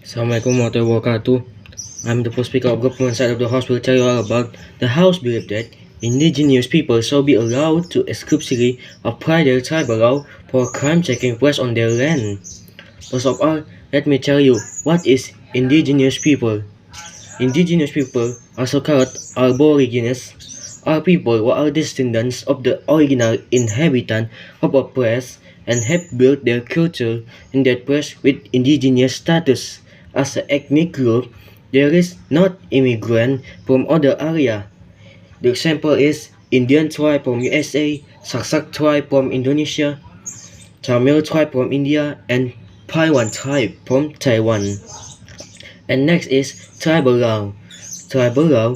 Assalamualaikum warahmatullahi wabarakatuh. I'm the first speaker of government side of the house will tell you all about the house believe that indigenous people shall be allowed to exclusively apply their tribal law for crime taking place on their land. First of all, let me tell you what is indigenous people. Indigenous people, also called aborigines, are people who are descendants of the original inhabitant of a place and have built their culture in that place with indigenous status. As an ethnic group, there is not immigrant from other area. The example is Indian tribe from USA, Saksak tribe from Indonesia, Tamil tribe from India, and Paiwan tribe from Taiwan. And next is tribal law. Tribal law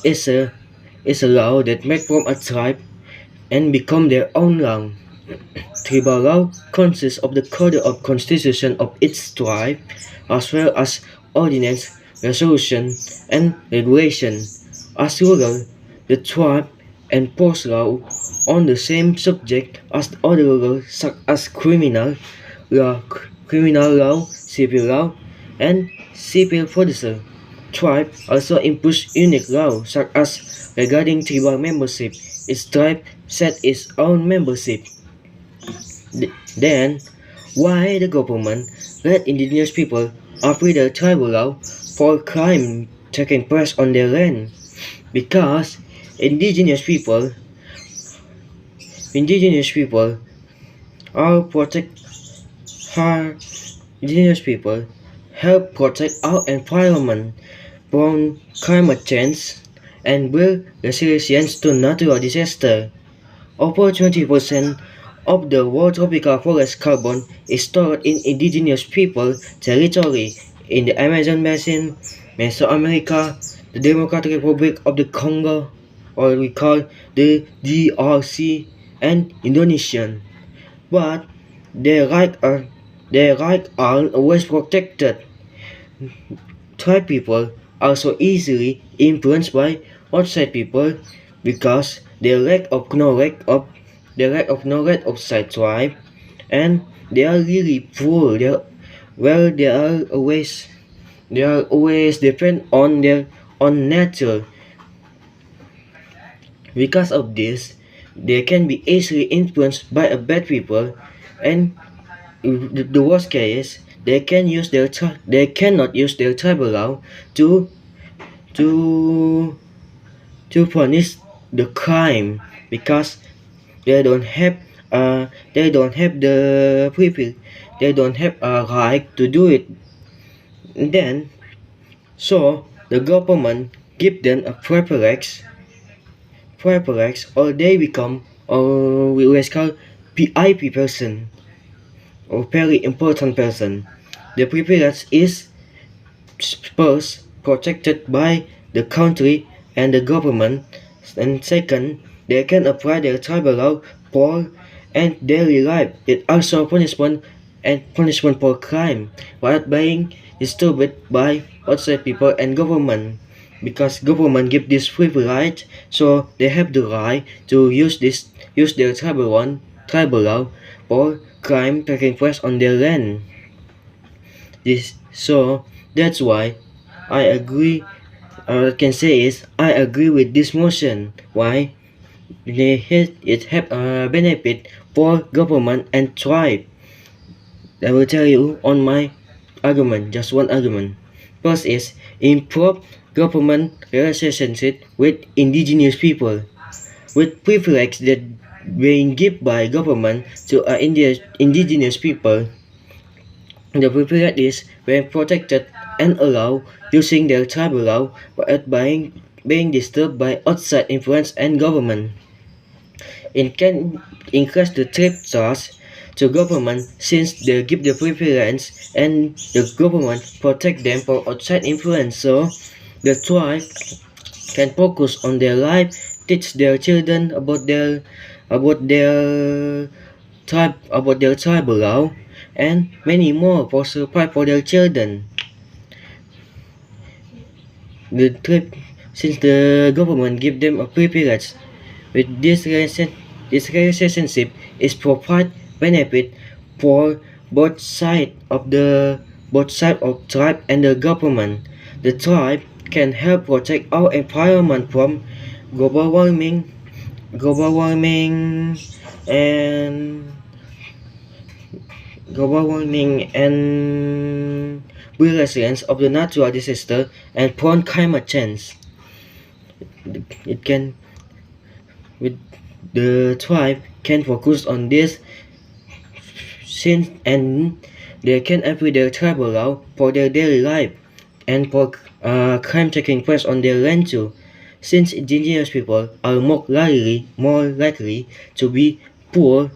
is a is a law that made from a tribe and become their own law. Tribal law consists of the code of constitution of each tribe, as well as ordinance, resolution, and regulation. As rural, the tribe enforce law on the same subject as the other laws such as criminal law, civil law, and civil procedure. Tribe also impose unique laws such as regarding tribal membership. Each tribe set its own membership. Then, why the government let indigenous people apply their tribal law for crime taking place on their land? Because indigenous people indigenous people are protect are indigenous people help protect our environment from climate change and build resilience to natural disaster. Over 20% of the world tropical forest carbon is stored in indigenous people territory in the Amazon basin, Mesoamerica, the Democratic Republic of the Congo, or we call the DRC, and Indonesia. But their rights aren't always protected. Tribe people are so easily influenced by outside people because their lack of knowledge of side tribe, and they are really poor. They are always depend on their on nature. Because of this, they can be easily influenced by a bad people, and the worst case, they cannot use their tribal law to to to punish the crime because they don't have they don't have the privilege, they don't have a right to do it. Then so the government give them a privilege, or they become, or we always call, PIP person, or very important person. The privilege is first protected by the country and the government, and second, they can apply their tribal law for and daily life. It also punishment for crime without being disturbed by outside people and government. Because government give this privilege, so they have the right to use their tribal law for crime taking place on their land. That's why I agree. All I can say is I agree with this motion. Why? It have a benefit for government and tribe. I will tell you on my argument, just one argument. First is improve government relationship with indigenous people, with privilege that being given by government to indigenous people. The privilege is being protected and allowed using their tribal law without being disturbed by outside influence and government. It can increase the trade charge to government since they give the privilege and the government protect them from outside influence, so the tribe can focus on their life, teach their children about their tribal law, and many more for supply for their children. The tribe, since the government give them a privilege, with this relationship is provide benefit for both sides of the both sides of tribe and the government. The tribe can help protect our environment from global warming, global warming, and global warming and be resilient of the natural disaster and prone climate change. It can with the tribe can focus on this since and they can apply their tribal law for their daily life and for crime taking place on their land too. Since indigenous people are more likely to be poor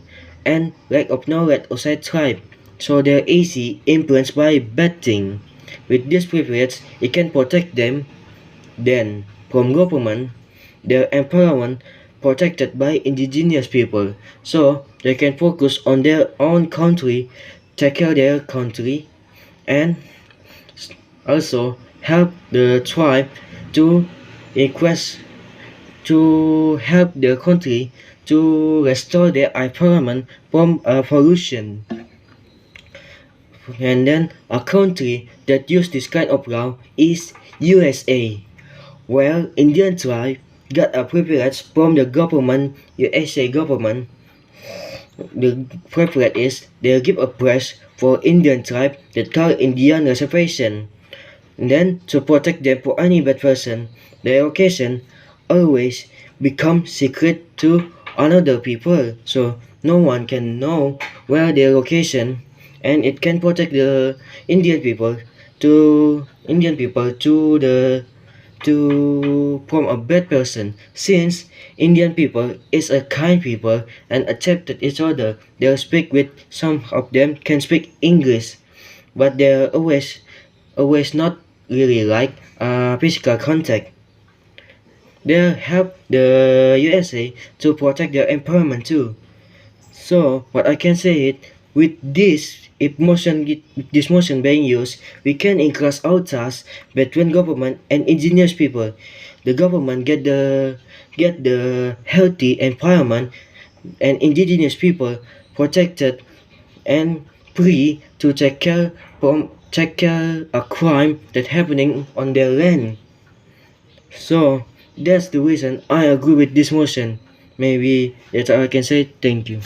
and lack of knowledge outside tribe, so they're easy influenced by bad things. With this privilege, it can protect them then from government, their empowerment protected by indigenous people, so they can focus on their own country, take care of their country, and also help the tribe to request to help the country to restore their environment from pollution. And then a country that use this kind of law is USA. Well, Indian tribe got a privilege from the government, USA government. The privilege is they give a prize for Indian tribe that call Indian reservation. And then to protect them for any bad person, their location always become secret to another people. So no one can know where their location, and it can protect the Indian people to from a bad person, since Indian people is a kind people and accepted each other. They speak with some of them can speak English, but they're always not really like physical contact. They help the USA to protect their environment too. So what I can say is with this motion being used, we can increase our trust between government and indigenous people. The government get the healthy environment and indigenous people protected and free to take care a crime that happening on their land. So that's the reason I agree with this motion. Maybe that's all I can say. Thank you.